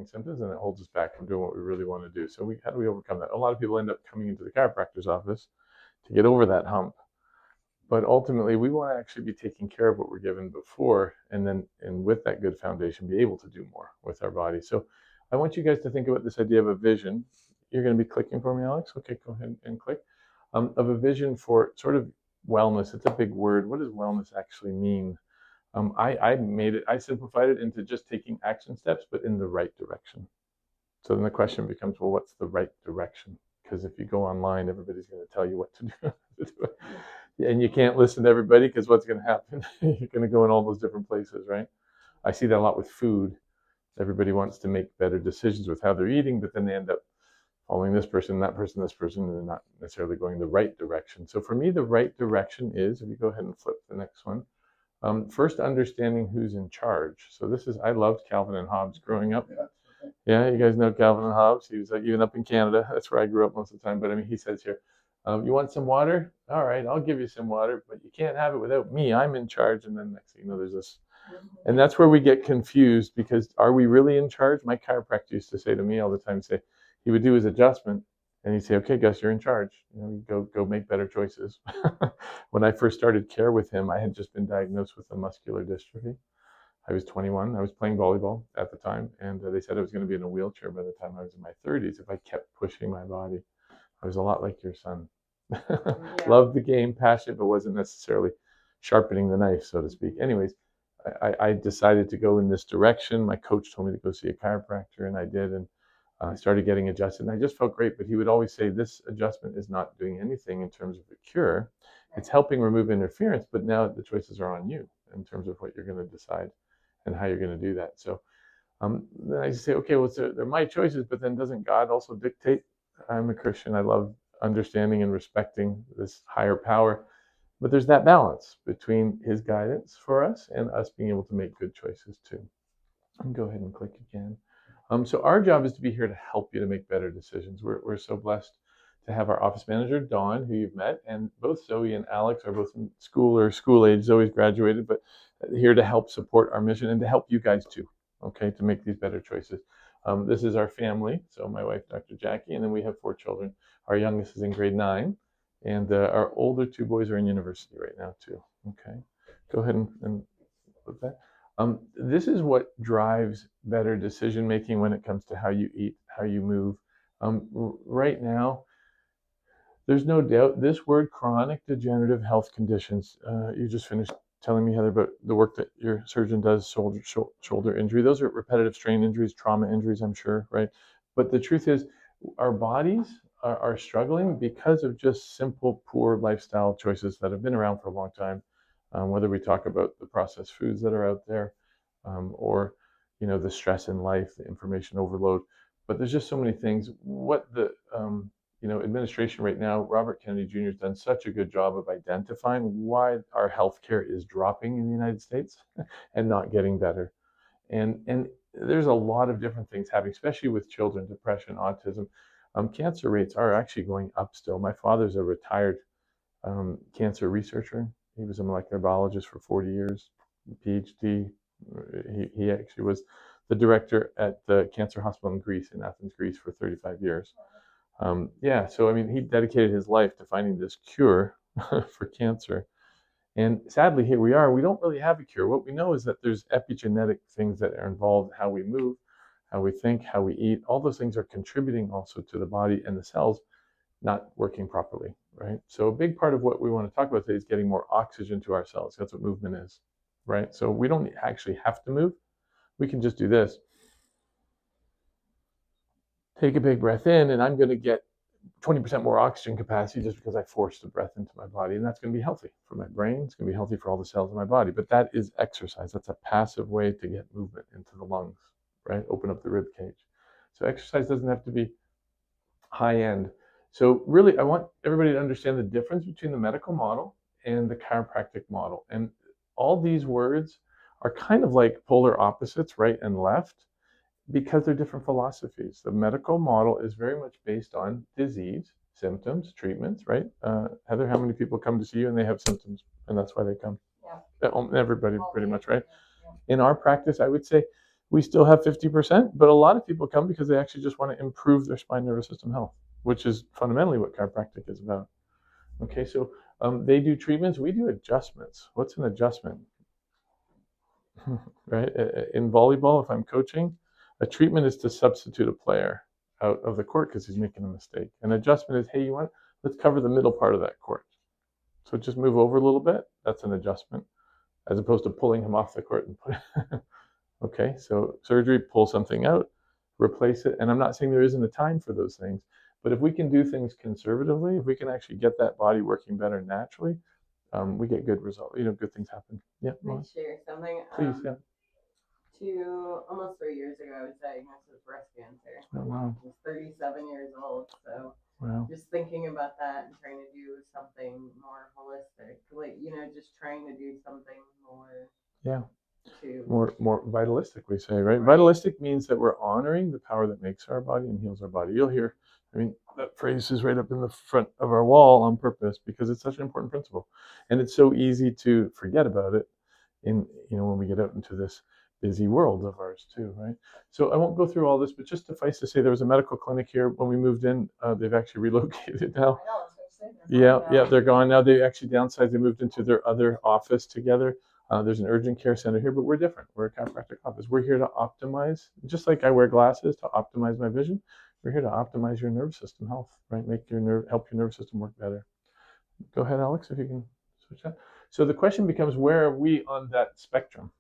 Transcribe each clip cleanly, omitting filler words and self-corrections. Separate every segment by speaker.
Speaker 1: overwhelming symptoms, and it holds us back from doing what we really want to do. So how do we overcome that? A lot of people end up coming into the chiropractor's office to get over that hump. But ultimately, we want to actually be taking care of what we're given before, and with that good foundation, be able to do more with our body. So I want you guys to think about this idea of a vision. You're going to be clicking for me, Alex? Okay, go ahead and click. Of a vision for sort of wellness. It's a big word. What does wellness actually mean? I simplified it into just taking action steps, but in the right direction. So then the question becomes, well, what's the right direction? Because if you go online, everybody's going to tell you what to do. And you can't listen to everybody, because what's going to happen? You're going to go in all those different places, right? I see that a lot with food. Everybody wants to make better decisions with how they're eating, but then they end up following this person, and they're not necessarily going the right direction. So for me, the right direction is, if you go ahead and flip the next one, first understanding who's in charge. So I loved Calvin and Hobbes growing up. Yeah, you guys know Calvin and Hobbes. He was even up in Canada. That's where I grew up most of the time. But I mean, he says here, you want some water? All right, I'll give you some water, but you can't have it without me. I'm in charge. And then next thing you know, there's this. And that's where we get confused, because are we really in charge? My chiropractor used to say to me all the time, he would do his adjustment and he'd say, okay, Gus, you're in charge. Go make better choices. When I first started care with him, I had just been diagnosed with a muscular dystrophy. I was 21. I was playing volleyball at the time, and they said I was going to be in a wheelchair by the time I was in my 30s if I kept pushing my body. I was a lot like your son. Loved the game, passionate, but wasn't necessarily sharpening the knife, so to speak. Anyways, I decided to go in this direction. My coach told me to go see a chiropractor, and I did, and I started getting adjusted, and I just felt great. But he would always say, this adjustment is not doing anything in terms of a cure. It's helping remove interference, but now the choices are on you in terms of what you're going to decide and how you're going to do that. So then I say, okay, well, they're my choices, but then doesn't God also dictate? I'm a Christian. I love understanding and respecting this higher power. But there's that balance between his guidance for us and us being able to make good choices too. Go ahead and click again. So our job is to be here to help you to make better decisions. We're so blessed to have our office manager, Dawn, who you've met, and both Zoe and Alex are both in school or school age. Zoe's graduated, but here to help support our mission and to help you guys too, okay, to make these better choices. This is our family. So my wife, Dr. Jackie, and then we have 4 children. Our youngest is in grade 9. And our older 2 boys are in university right now too. Okay, go ahead and put that. This is what drives better decision making when it comes to how you eat, how you move. Right now, there's no doubt this word chronic degenerative health conditions. You just finished telling me, Heather, about the work that your surgeon does, shoulder injury. Those are repetitive strain injuries, trauma injuries, I'm sure, right? But the truth is, our bodies are struggling because of just simple, poor lifestyle choices that have been around for a long time. Whether we talk about the processed foods that are out there, or the stress in life, the information overload. But there's just so many things. What the administration right now, Robert Kennedy Jr. has done such a good job of identifying why our healthcare is dropping in the United States and not getting better. And there's a lot of different things happening, especially with children, depression, autism. Cancer rates are actually going up still. My father's a retired cancer researcher. He was a molecular biologist for 40 years, PhD. He actually was the director at the cancer hospital in Greece, in Athens, Greece, for 35 years. So I mean, he dedicated his life to finding this cure for cancer. And sadly, here we are. We don't really have a cure. What we know is that there's epigenetic things that are involved, how we move, how we think, how we eat. All those things are contributing also to the body and the cells not working properly, right? So a big part of what we want to talk about today is getting more oxygen to our cells. That's what movement is, right? So we don't actually have to move. We can just do this. Take a big breath in, and I'm going to get 20% more oxygen capacity just because I forced the breath into my body. And that's going to be healthy for my brain. It's going to be healthy for all the cells in my body. But that is exercise. That's a passive way to get movement into the lungs, right? Open up the rib cage. So exercise doesn't have to be high end. So really, I want everybody to understand the difference between the medical model and the chiropractic model. And all these words are kind of like polar opposites, right and left, because they're different philosophies. The medical model is very much based on disease, symptoms, treatments, right? Heather, how many people come to see you and they have symptoms and that's why they come? Yeah. Everybody pretty much, right? In our practice, I would say we still have 50%, but a lot of people come because they actually just want to improve their spine nervous system health, which is fundamentally what chiropractic is about. Okay, so they do treatments, we do adjustments. What's an adjustment? Right? In volleyball, if I'm coaching, a treatment is to substitute a player out of the court because he's making a mistake. An adjustment is, hey, let's cover the middle part of that court. So just move over a little bit. That's an adjustment, as opposed to pulling him off the court and put. Okay, so surgery, pull something out, replace it. And I'm not saying there isn't a time for those things, but if we can do things conservatively, if we can actually get that body working better naturally, we get good results. Good things happen. Yeah.
Speaker 2: Can I share something?
Speaker 1: Please, yeah.
Speaker 2: Almost 3 years ago, I was diagnosed with breast cancer.
Speaker 1: Oh, wow.
Speaker 2: I was 37 years old, so
Speaker 1: wow.
Speaker 2: Just thinking about that and trying to do something more holistic, just trying to do something more.
Speaker 1: Yeah. More vitalistic, we say, right? Vitalistic means that we're honoring the power that makes our body and heals our body. You'll hear, that phrase is right up in the front of our wall on purpose because it's such an important principle, and it's so easy to forget about it when we get out into this busy world of ours too, right? So I won't go through all this, but just suffice to say there was a medical clinic here when we moved in. They've actually relocated now. Yeah, they're gone now. They actually downsized. They moved into their other office together. There's an urgent care center here, but we're different. We're a chiropractic office. We're here to optimize, just like I wear glasses to optimize my vision. We're here to optimize your nervous system health, right? Help your nervous system work better. Go ahead, Alex, if you can switch that. So the question becomes, where are we on that spectrum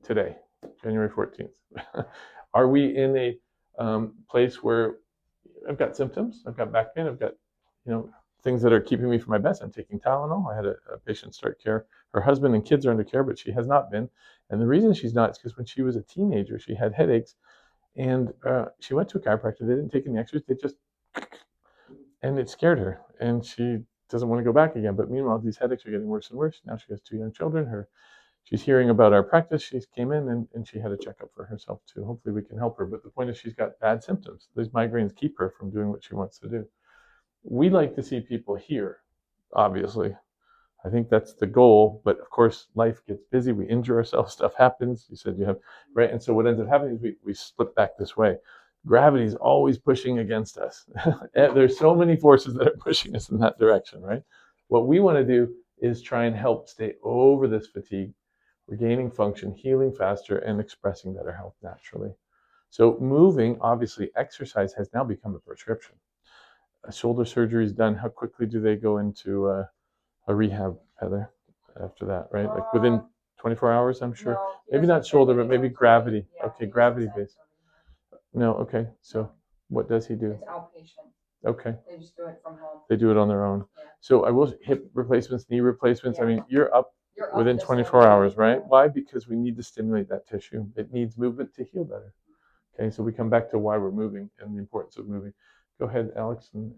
Speaker 1: today, January 14th? Are we in a place where I've got symptoms, I've got back pain, I've got, things that are keeping me from my best. I'm taking Tylenol. I had a patient start care. Her husband and kids are under care, but she has not been. And the reason she's not is because when she was a teenager, she had headaches, and she went to a chiropractor. They didn't take any extras. And it scared her, and she doesn't want to go back again. But meanwhile, these headaches are getting worse and worse. Now she has 2 young children. She's hearing about our practice. She came in and she had a checkup for herself too. Hopefully we can help her. But the point is she's got bad symptoms. These migraines keep her from doing what she wants to do. We like to see people here, obviously. I think that's the goal. But of course, life gets busy. We injure ourselves. Stuff happens. You said you have, right? And so what ends up happening is we slip back this way. Gravity is always pushing against us. There's so many forces that are pushing us in that direction, right? What we want to do is try and help stay over this fatigue, regaining function, healing faster, and expressing better health naturally. So moving, obviously, exercise has now become a prescription. A shoulder surgery is done. How quickly do they go into a rehab, Heather, after that, right? Like within 24 hours, I'm sure. No, maybe not shoulder, but maybe gravity. Yeah, okay, gravity-based. No, okay. So what does he do?
Speaker 3: It's outpatient.
Speaker 1: Okay.
Speaker 3: They just do it from home.
Speaker 1: They do it on their own.
Speaker 3: Yeah.
Speaker 1: So I will hip replacements, knee replacements.
Speaker 3: Yeah.
Speaker 1: You're up within 24 hours, right? Why? Because we need to stimulate that tissue. It needs movement to heal better. Okay, so we come back to why we're moving and the importance of moving. Go ahead, Alex, and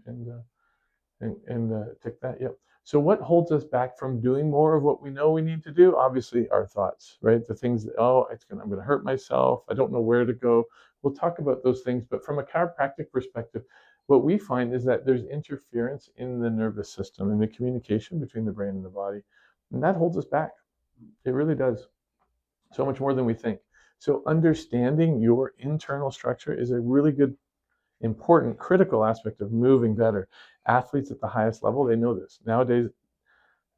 Speaker 1: tick that. Yep. So what holds us back from doing more of what we know we need to do? Obviously, our thoughts, right? The things that, I'm going to hurt myself. I don't know where to go. We'll talk about those things. But from a chiropractic perspective, what we find is that there's interference in the nervous system and the communication between the brain and the body. And that holds us back. It really does. So much more than we think. So understanding your internal structure is a really good, important, critical aspect of moving better. Athletes at the highest level, they know this. Nowadays,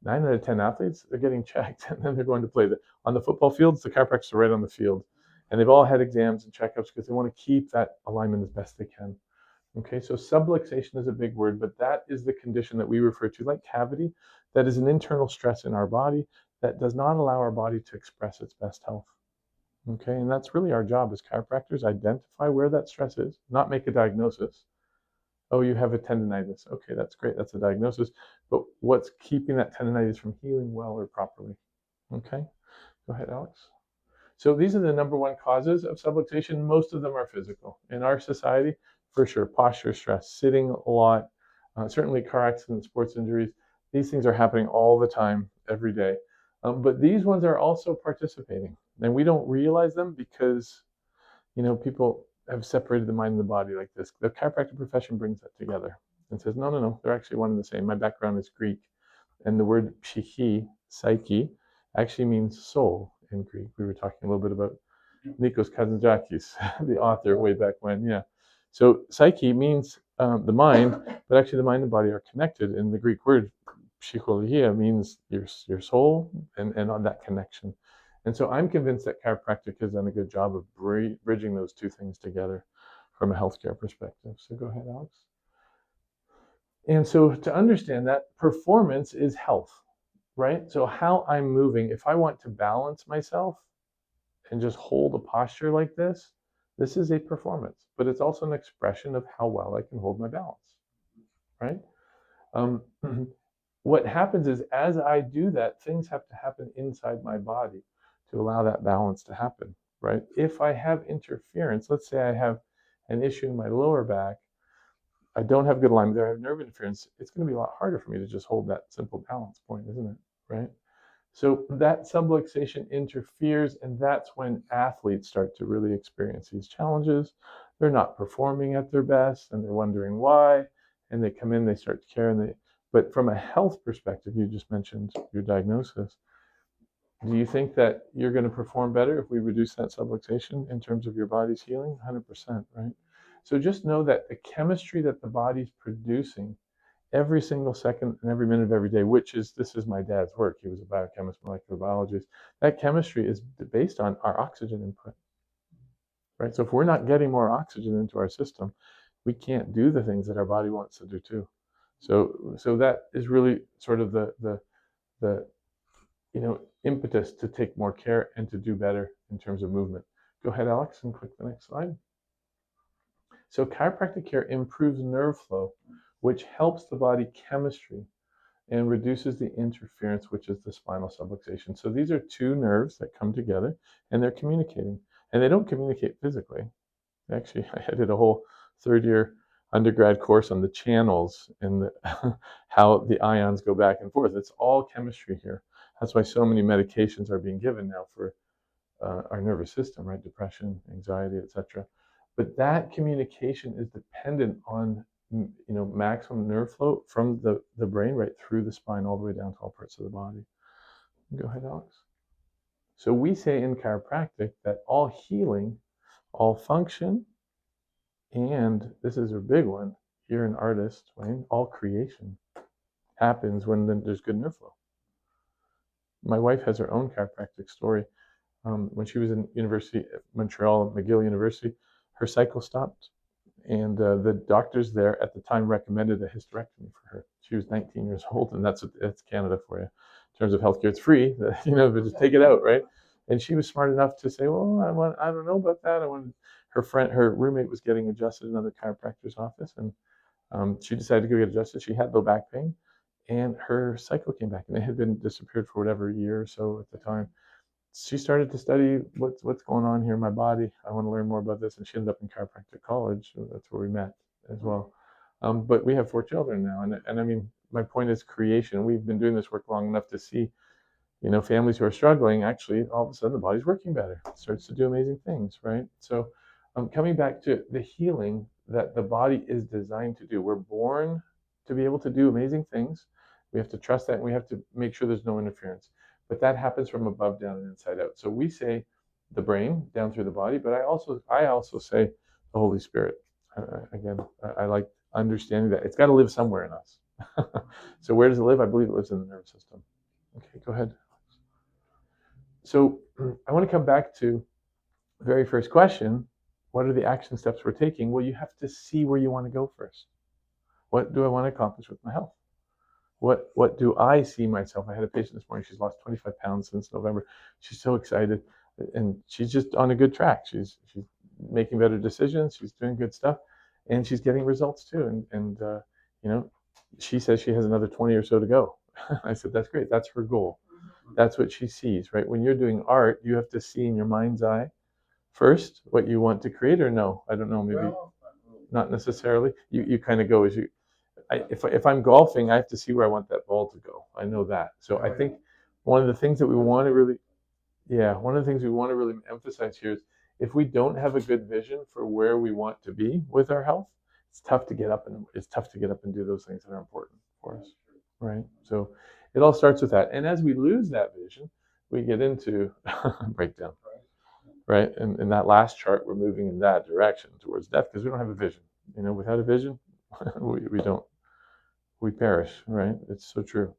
Speaker 1: 9 out of 10 athletes, they're getting checked and then they're going to play. On the football fields, the chiropractors are right on the field. And they've all had exams and checkups because they want to keep that alignment as best they can. Okay, so subluxation is a big word, but that is the condition that we refer to like cavity. That is an internal stress in our body that does not allow our body to express its best health. Okay, and that's really our job as chiropractors, identify where that stress is, not make a diagnosis. Oh, you have a tendonitis. Okay, that's great, that's a diagnosis. But what's keeping that tendonitis from healing well or properly? Okay, go ahead, Alex. So these are the number one causes of subluxation. Most of them are physical. In our society, for sure, posture stress, sitting a lot, certainly car accidents, sports injuries. These things are happening all the time, every day. But these ones are also participating. And we don't realize them because, people have separated the mind and the body like this. The chiropractic profession brings that together and says, no, they're actually one and the same. My background is Greek. And the word psyche, actually means soul in Greek. We were talking a little bit about Nikos Kazantzakis, the author way back when. Yeah. So psyche means the mind, but actually the mind and body are connected. And the Greek word psychologia means your soul and on that connection. And so I'm convinced that chiropractic has done a good job of bridging those two things together from a healthcare perspective. So go ahead, Alex. And so to understand that, performance is health, right? So how I'm moving, if I want to balance myself and just hold a posture like this is a performance, but it's also an expression of how well I can hold my balance, right? Um, what happens is as I do that, things have to happen inside my body to allow that balance to happen, right? If I have interference, let's say I have an issue in my lower back, I don't have good alignment there, I have nerve interference, it's going to be a lot harder for me to just hold that simple balance point, isn't it? Right? So that subluxation interferes, and that's when athletes start to really experience these challenges. They're not performing at their best, and they're wondering why. And they come in, they start to care, but from a health perspective, you just mentioned your diagnosis. Do you think that you're going to perform better if we reduce that subluxation in terms of your body's healing? 100%, right? So just know that the chemistry that the body's producing every single second and every minute of every day, this is my dad's work. He was a biochemist, molecular biologist. That chemistry is based on our oxygen input, right? So if we're not getting more oxygen into our system, we can't do the things that our body wants to do too. So that is really sort of the impetus to take more care and to do better in terms of movement. Go ahead, Alex, and click the next slide. So chiropractic care improves nerve flow, which helps the body chemistry and reduces the interference, which is the spinal subluxation. So these are two nerves that come together and they're communicating. And they don't communicate physically. Actually, I did a whole third-year undergrad course on the channels and how the ions go back and forth. It's all chemistry here. That's why so many medications are being given now for our nervous system, right? Depression, anxiety, etc. But that communication is dependent on maximum nerve flow from the brain right through the spine all the way down to all parts of the body. Go ahead, Alex. So we say in chiropractic that all healing, all function, and this is a big one, you're an artist, Wayne, all creation happens when there's good nerve flow. My wife has her own chiropractic story. When she was in University of Montreal, McGill University, her cycle stopped. And the doctors there at the time recommended a hysterectomy for her. She was 19 years old, and that's Canada for you. In terms of healthcare, it's free, but just take it out, right? And she was smart enough to say, well, I don't know about that. Her roommate was getting adjusted in another chiropractor's office, and she decided to go get adjusted. She had low back pain, and her cycle came back, and it had been disappeared for whatever year or so at the time. She started to study what's going on here in my body. I want to learn more about this, and she ended up in chiropractic college. That's where we met as well. But we have 4 children now, and I mean, my point is creation. We've been doing this work long enough to see, families who are struggling. Actually, all of a sudden, the body's working better. It starts to do amazing things, right? So, coming back to the healing that the body is designed to do. We're born to be able to do amazing things. We have to trust that, and we have to make sure there's no interference. But that happens from above down and inside out. So we say the brain down through the body, but I also say the Holy Spirit. I like understanding that it's got to live somewhere in us. So where does it live? I believe it lives in the nervous system. Okay, go ahead. So I want to come back to the very first question. What are the action steps we're taking? Well, you have to see where you want to go first. What do I want to accomplish with my health? What do I see myself? I had a patient this morning. She's lost 25 pounds since November. She's so excited, and she's just on a good track. She's making better decisions. She's doing good stuff, and she's getting results too. And she says she has another 20 or so to go. I said, that's great. That's her goal. That's what she sees, right? When you're doing art, you have to see in your mind's eye first what you want to create, or no, I don't know, maybe not necessarily. You kind of go as you. If I'm golfing, I have to see where I want that ball to go. I know that. So I think one of the things we want to really emphasize here is if we don't have a good vision for where we want to be with our health, it's tough to get up and do those things that are important for us, right? So it all starts with that. And as we lose that vision, we get into breakdown. right? And in that last chart, we're moving in that direction towards death because we don't have a vision. Without a vision, we perish, right? It's so true.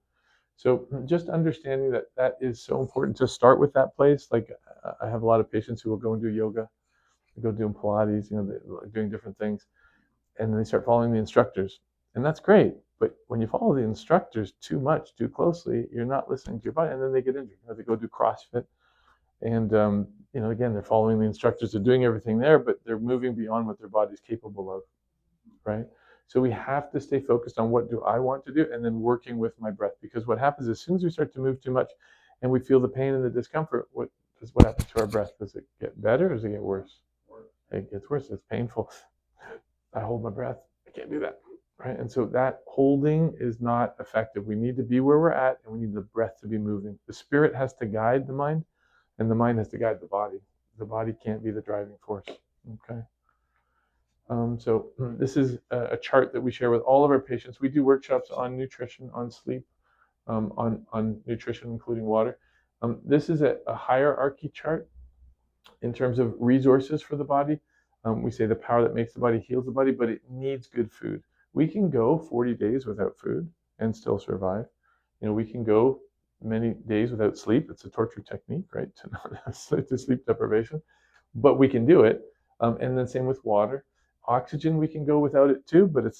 Speaker 1: So just understanding that is so important to start with that place. Like I have a lot of patients who will go and do yoga, go doing Pilates, they're doing different things, and then they start following the instructors, and that's great. But when you follow the instructors too much, too closely, you're not listening to your body, and then they get injured. They go do CrossFit, and again, they're following the instructors, they're doing everything there, but they're moving beyond what their body's capable of, right? So we have to stay focused on what do I want to do, and then working with my breath. Because what happens as soon as we start to move too much, and we feel the pain and the discomfort, what happens to our breath? Does it get better, or does it get worse? It gets worse. It's painful. I hold my breath. I can't do that, right? And so that holding is not effective. We need to be where we're at, and we need the breath to be moving. The spirit has to guide the mind, and the mind has to guide the body. The body can't be the driving force. Okay. So this is a chart that we share with all of our patients. We do workshops on nutrition, on sleep, on nutrition, including water. This is a hierarchy chart in terms of resources for the body. We say the power that makes the body heals the body, but it needs good food. We can go 40 days without food and still survive. We can go many days without sleep. It's a torture technique, right? To not have sleep deprivation, but we can do it. And then same with water. Oxygen, we can go without it too, but I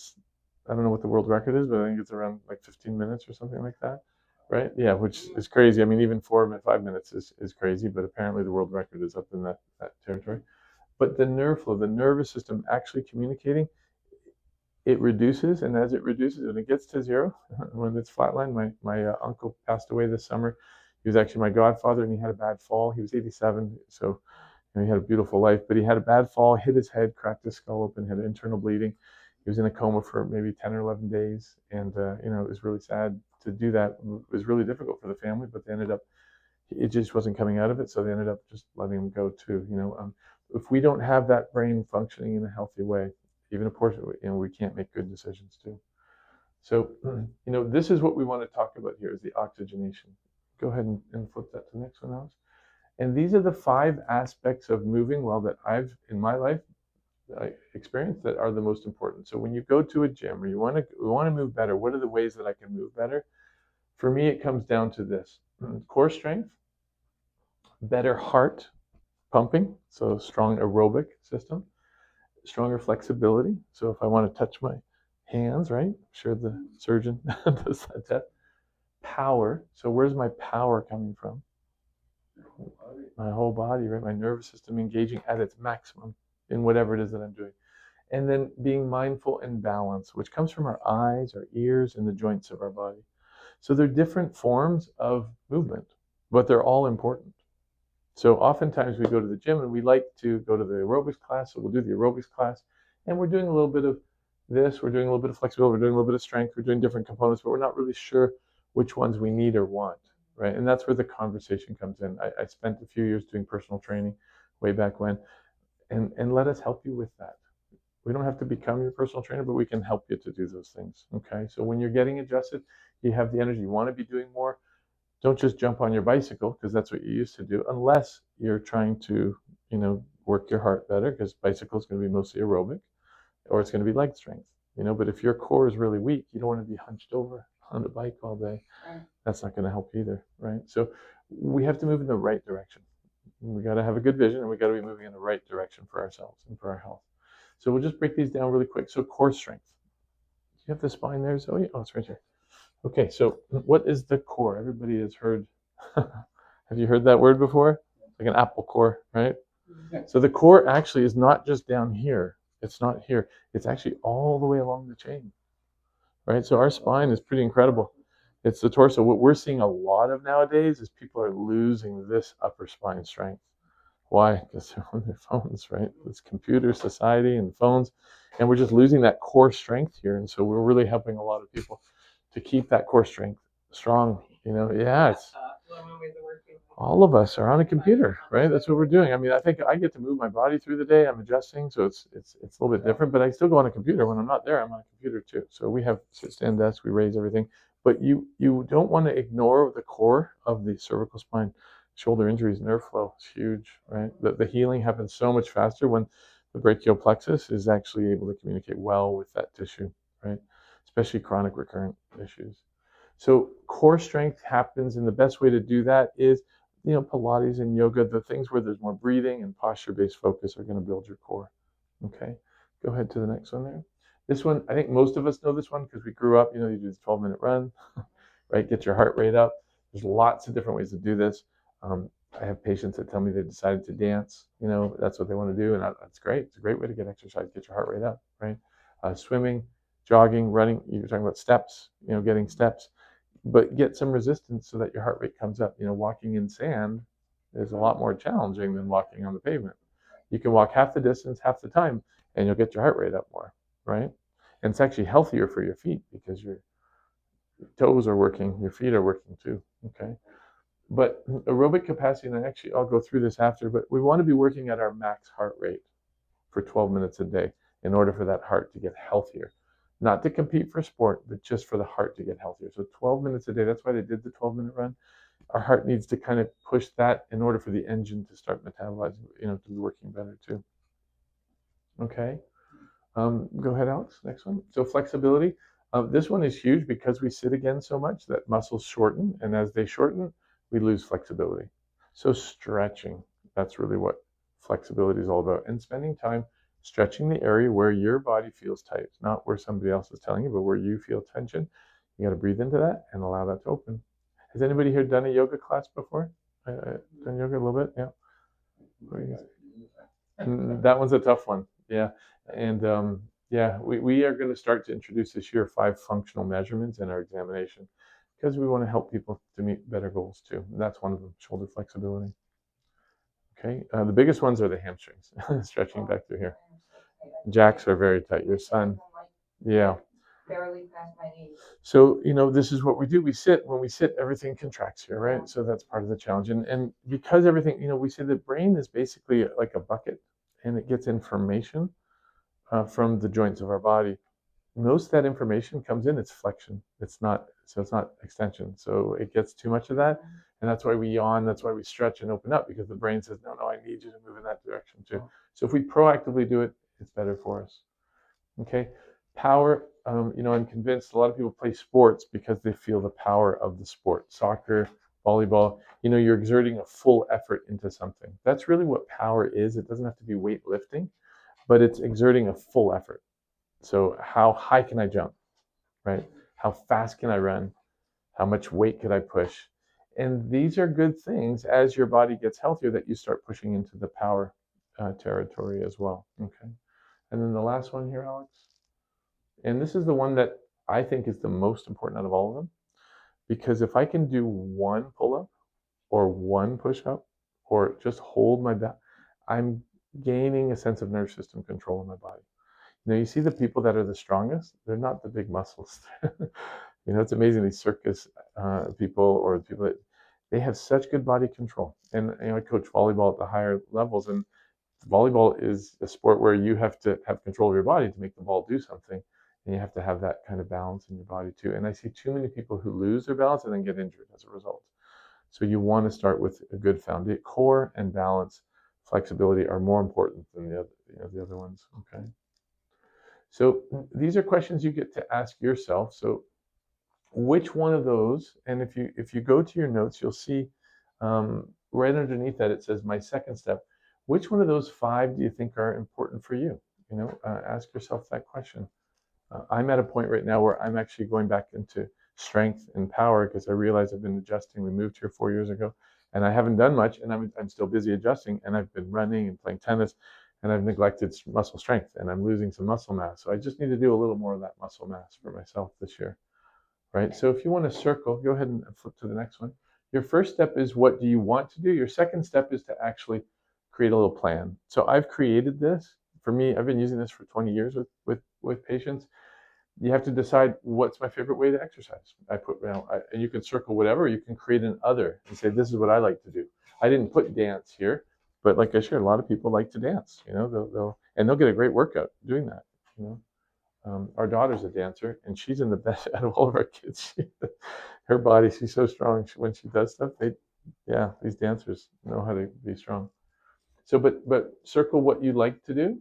Speaker 1: don't know what the world record is, but I think it's around like 15 minutes or something like that, right? Yeah, which is crazy. I mean, even 5 minutes is crazy, but apparently the world record is up in that territory. But the nerve flow, the nervous system actually communicating, it reduces, and as it reduces, when it gets to zero, when it's flatline, my uncle passed away this summer. He was actually my godfather, and he had a bad fall. He was 87, so he had a beautiful life, but he had a bad fall, hit his head, cracked his skull open, had internal bleeding. He was in a coma for maybe 10 or 11 days, and it was really sad to do that. It was really difficult for the family, but they ended up, it just wasn't coming out of it, so they ended up just letting him go too. If we don't have that brain functioning in a healthy way, even a portion, we can't make good decisions too. So, this is what we want to talk about here is the oxygenation. Go ahead and flip that to the next one, Alice. And these are the 5 aspects of moving well that I've, in my life, experienced that are the most important. So when you go to a gym or you want to move better, what are the ways that I can move better? For me, it comes down to this: core strength, better heart pumping, so strong aerobic system, stronger flexibility. So if I want to touch my hands, right? I'm sure the surgeon does that. Power. So where's my power coming from? My whole body, right? My nervous system engaging at its maximum in whatever it is that I'm doing. And then being mindful and balanced, which comes from our eyes, our ears, and the joints of our body. So they're different forms of movement, but they're all important. So oftentimes we go to the gym and we like to go to the aerobics class, so we'll do the aerobics class, and we're doing a little bit of this, we're doing a little bit of flexibility, we're doing a little bit of strength, we're doing different components, but we're not really sure which ones we need or want. Right, and that's where the conversation comes in. I spent a few years doing personal training way back when, and let us help you with that. We don't have to become your personal trainer, but we can help you to do those things. Okay, so when you're getting adjusted, you have the energy, you want to be doing more. Don't just jump on your bicycle because that's what you used to do, unless you're trying to, work your heart better, because bicycle is going to be mostly aerobic, or it's going to be leg strength. But if your core is really weak, you don't want to be hunched over on a bike all day. That's not going to help either, right? So we have to move in the right direction. We got to have a good vision, and we got to be moving in the right direction for ourselves and for our health. So we'll just break these down really quick. So core strength. Do you have the spine there, Zoe? Oh, it's right here. Okay, so what is the core? Everybody has heard. Have you heard that word before? Like an apple core, right? So the core actually is not just down here. It's not here. It's actually all the way along the chain, right? So our spine is pretty incredible. It's the torso. What we're seeing a lot of nowadays is people are losing this upper spine strength. Why? Because they're on their phones, right? It's computer society and phones, and we're just losing that core strength here. And so we're really helping a lot of people to keep that core strength strong. It's all of us are on a computer, right? That's what we're doing. I mean, I think I get to move my body through the day. I'm adjusting, so it's a little bit different. But I still go on a computer when I'm not there. I'm on a computer too. So we have sit-stand desks. We raise everything. But you don't want to ignore the core of the cervical spine. Shoulder injuries, nerve flow is huge, right? The healing happens so much faster when the brachial plexus is actually able to communicate well with that tissue, right? Especially chronic recurrent issues. So core strength happens, and the best way to do that is, Pilates and yoga, the things where there's more breathing and posture-based focus are going to build your core. Okay, go ahead to the next one there. This one, I think most of us know this one because we grew up, you do the 12-minute run, right? Get your heart rate up. There's lots of different ways to do this. I have patients that tell me they decided to dance, that's what they want to do, and that's great. It's a great way to get exercise, get your heart rate up, right? Swimming, jogging, running, you're talking about steps, getting steps, but get some resistance so that your heart rate comes up. Walking in sand is a lot more challenging than walking on the pavement. You can walk half the distance, half the time, and you'll get your heart rate up more, right? And it's actually healthier for your feet because your toes are working, your feet are working too, okay? But aerobic capacity, and I'll go through this after, but we want to be working at our max heart rate for 12 minutes a day in order for that heart to get healthier. Not to compete for sport, but just for the heart to get healthier. So 12 minutes a day, that's why they did the 12-minute run. Our heart needs to kind of push that in order for the engine to start metabolizing, to be working better too. Okay. Go ahead, Alex. Next one. So flexibility. This one is huge because we sit again so much that muscles shorten, and as they shorten, we lose flexibility. So stretching, that's really what flexibility is all about. And spending time stretching the area where your body feels tight, not where somebody else is telling you, but where you feel tension. You got to breathe into that and allow that to open. Has anybody here done a yoga class before? Done yoga a little bit? Yeah. That one's a tough one. Yeah. And we are going to start to introduce this year 5 functional measurements in our examination because we want to help people to meet better goals too. And that's one of them, shoulder flexibility. Okay. The biggest ones are the hamstrings, stretching back through here. Jacks are very tight. Your son. Yeah.
Speaker 3: Barely past my knees.
Speaker 1: So, this is what we do. When we sit, everything contracts here, right? So that's part of the challenge. And because everything, we say the brain is basically like a bucket and it gets information from the joints of our body. Most of that information comes in, it's flexion. It's not extension. So it gets too much of that. And that's why we yawn. That's why we stretch and open up, because the brain says, no, I need you to move in that direction too. So if we proactively do it, it's better for us. Okay. Power, I'm convinced a lot of people play sports because they feel the power of the sport. Soccer, volleyball, you're exerting a full effort into something. That's really what power is. It doesn't have to be weightlifting, but it's exerting a full effort. So how high can I jump, right? How fast can I run? How much weight could I push? And these are good things as your body gets healthier that you start pushing into the power territory as well. Okay. And then the last one here, Alex. And this is the one that I think is the most important out of all of them, because if I can do one pull-up or one push-up or just hold my back, I'm gaining a sense of nervous system control in my body. You see the people that are the strongest, they're not the big muscles. It's amazing, these circus people or people that they have such good body control. And I coach volleyball at the higher levels, and volleyball is a sport where you have to have control of your body to make the ball do something. And you have to have that kind of balance in your body too. And I see too many people who lose their balance and then get injured as a result. So you want to start with a good foundation. Core and balance, flexibility are more important than the other ones. Okay. So these are questions you get to ask yourself. So which one of those, and if you go to your notes, you'll see right underneath that it says my second step. Which one of those 5 do you think are important for you? Ask yourself that question. I'm at a point right now where I'm actually going back into strength and power because I realize I've been adjusting. We moved here 4 years ago, and I haven't done much, and I'm still busy adjusting. And I've been running and playing tennis, and I've neglected muscle strength, and I'm losing some muscle mass. So I just need to do a little more of that muscle mass for myself this year, right? So if you want to circle, go ahead and flip to the next one. Your first step is what do you want to do? Your second step is to actually create a little plan. So I've created this. For me, I've been using this for 20 years with patients. You have to decide what's my favorite way to exercise. And you can circle whatever. You can create an other and say, this is what I like to do. I didn't put dance here, but like I shared, a lot of people like to dance. They'll get a great workout doing that. Our daughter's a dancer, and she's in the best out of all of our kids. Her body, she's so strong when she does stuff. Yeah, these dancers know how to be strong. So, but circle what you like to do,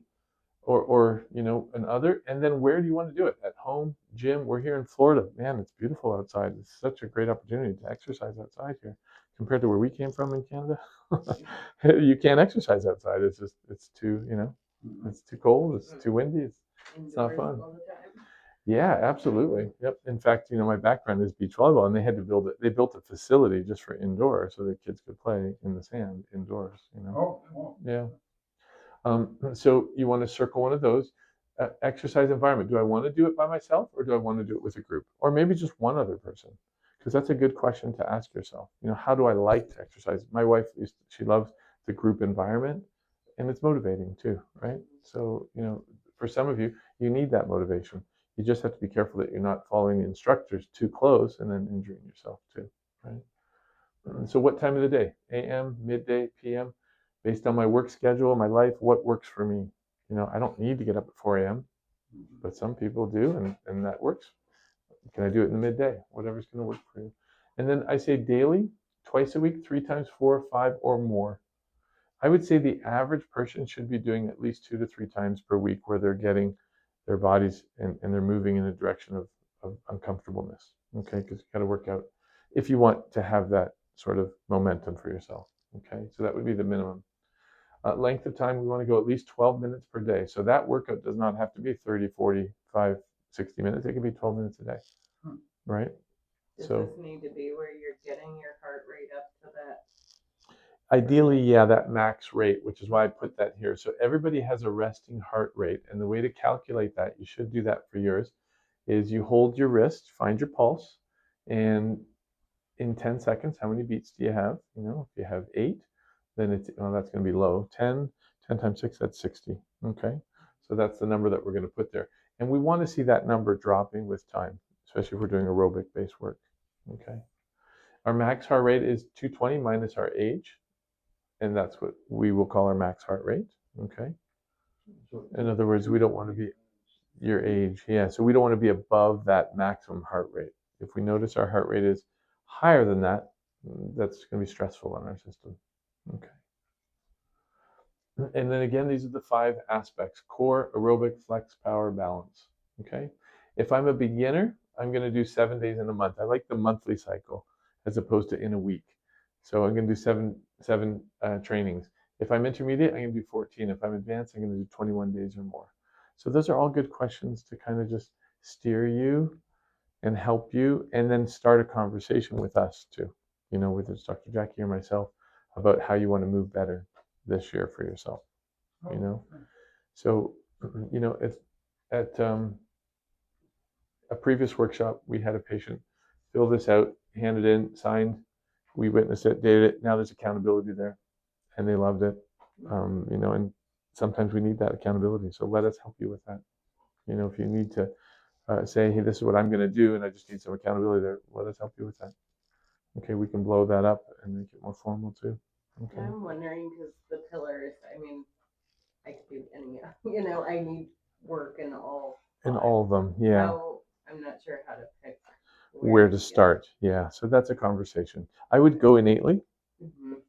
Speaker 1: or another, and then where do you want to do it? At home, gym? We're here in Florida, man. It's beautiful outside. It's such a great opportunity to exercise outside here, compared to where we came from in Canada. You can't exercise outside. It's too it's too cold. It's too windy. It's not
Speaker 2: Indoors
Speaker 1: fun.
Speaker 2: all the time.
Speaker 1: Yeah, absolutely. Yep. In fact, my background is beach volleyball, and they had to build it. They built a facility just for indoor, so that kids could play in the sand indoors. Yeah. So you want to circle one of those. Exercise environment. Do I want to do it by myself, or do I want to do it with a group, or maybe just one other person? Because that's a good question to ask yourself. How do I like to exercise? My wife she loves the group environment, and it's motivating too, right? So for some of you, you need that motivation. You just have to be careful that you're not following the instructors too close and then injuring yourself too, right? So what time of the day? AM, midday, PM? Based on my work schedule, my life, what works for me? I don't need to get up at 4 a.m., but some people do, and that works. Can I do it in the midday? Whatever's going to work for you. And then I say daily, twice a week, 3 times, 4, 5, or more. I would say the average person should be doing at least 2 to 3 times per week, where they're getting their bodies and they're moving in a direction of uncomfortableness. Okay, because you got to work out if you want to have that sort of momentum for yourself. Okay, so that would be the minimum. Length of time, we want to go at least 12 minutes per day. So that workout does not have to be 30, 45, 60 minutes. It can be 12 minutes a day, right?
Speaker 2: Does
Speaker 1: So
Speaker 2: this need to be where you're getting your heart rate up to that?
Speaker 1: ideally, yeah, that max rate, which is why I put that here. So everybody has a resting heart rate, and the way to calculate that, you should do that for yours, is you hold your wrist, find your pulse, and in 10 seconds, how many beats do you have? If you have 8, then that's going to be low. 10 times 6, that's 60. Okay, so that's the number that we're going to put there, and we want to see that number dropping with time, especially if we're doing aerobic based work. Okay, our max heart rate is 220 minus our age, and that's what we will call our max heart rate. Okay, in other words, we don't want to be your age. Yeah, so we don't want to be above that maximum heart rate. If we notice our heart rate is higher than that, that's going to be stressful on our system. Okay. And then again, these are the 5 aspects: core, aerobic, flex, power, balance. Okay. If I'm a beginner, I'm going to do 7 days in a month. I like the monthly cycle as opposed to in a week. So I'm going to do seven trainings. If I'm intermediate, I'm going to do 14. If I'm advanced, I'm going to do 21 days or more. So those are all good questions to kind of just steer you and help you, and then start a conversation with us too, with Dr. Jackie or myself, about how you want to move better this year for yourself. So at a previous workshop, we had a patient fill this out, hand it in, signed. We witnessed it, did it. Now there's accountability there, and they loved it. And sometimes we need that accountability. So let us help you with that. If you need to say, hey, this is what I'm going to do, and I just need some accountability there, let us help you with that. Okay, we can blow that up and make it more formal too. Okay.
Speaker 2: I'm wondering, because the pillars, I mean, I could do any, I need work in all.
Speaker 1: In all of them, yeah.
Speaker 2: So I'm not sure how to pick
Speaker 1: where to start. Yeah, so that's a conversation. I would go innately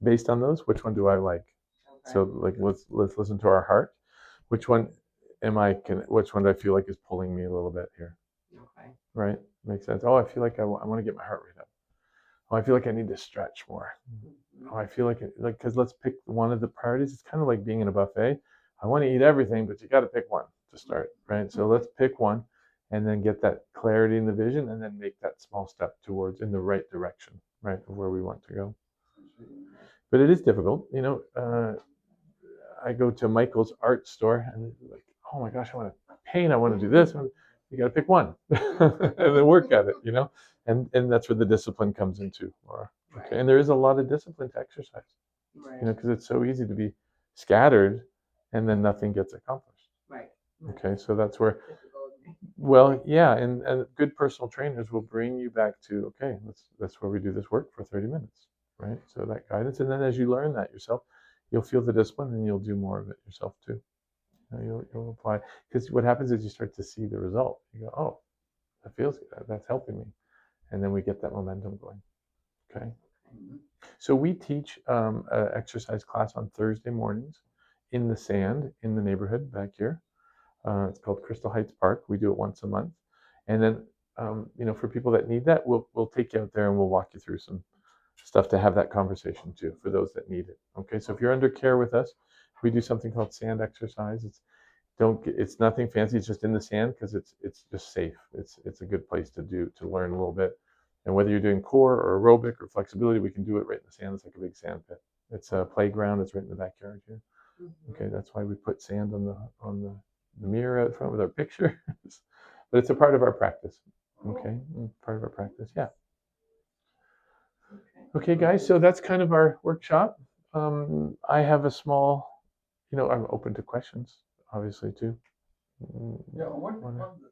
Speaker 1: based on those. Which one do I like? Okay. So let's listen to our heart. Which one which one do I feel like is pulling me a little bit here? Okay. Right? Makes sense. Oh, I feel like I want to get my heart rate up. Oh, I feel like I need to stretch more. Oh, I feel like because let's pick one of the priorities. It's kind of like being in a buffet. I want to eat everything, but you got to pick one to start, right? So let's pick one, and then get that clarity in the vision, and then make that small step towards in the right direction, right, of where we want to go. But it is difficult. I go to Michael's art store, and like, oh my gosh, I want to paint. I want to do this. You got to pick one, and then work at it. And that's where the discipline comes into. Okay, and there is a lot of discipline to exercise. Right. Because it's so easy to be scattered, and then nothing gets accomplished. Right. Okay, so that's where. Well, yeah, and good personal trainers will bring you back to, okay, that's where we do this work for 30 minutes, right? So that guidance, and then as you learn that yourself, you'll feel the discipline, and you'll do more of it yourself too. You'll apply, because what happens is you start to see the result. You go, oh, that feels good. That's helping me, and then we get that momentum going. Okay. So we teach an exercise class on Thursday mornings in the sand in the neighborhood back here. It's called Crystal Heights Park. We do it once a month, and then for people that need that, we'll take you out there and we'll walk you through some stuff to have that conversation too for those that need it. Okay, so if you're under care with us, we do something called sand exercise. It's nothing fancy. It's just in the sand because it's just safe. It's a good place to learn a little bit. And whether you're doing core or aerobic or flexibility, we can do it right in the sand. It's like a big sand pit. It's a playground. It's right in the backyard here. Okay, that's why we put sand on the mirror out front with our picture. But it's a part of our practice. Okay, part of our practice. Yeah. Okay, guys. So that's kind of our workshop. I have a small, I'm open to questions, obviously too.
Speaker 4: Yeah, one of the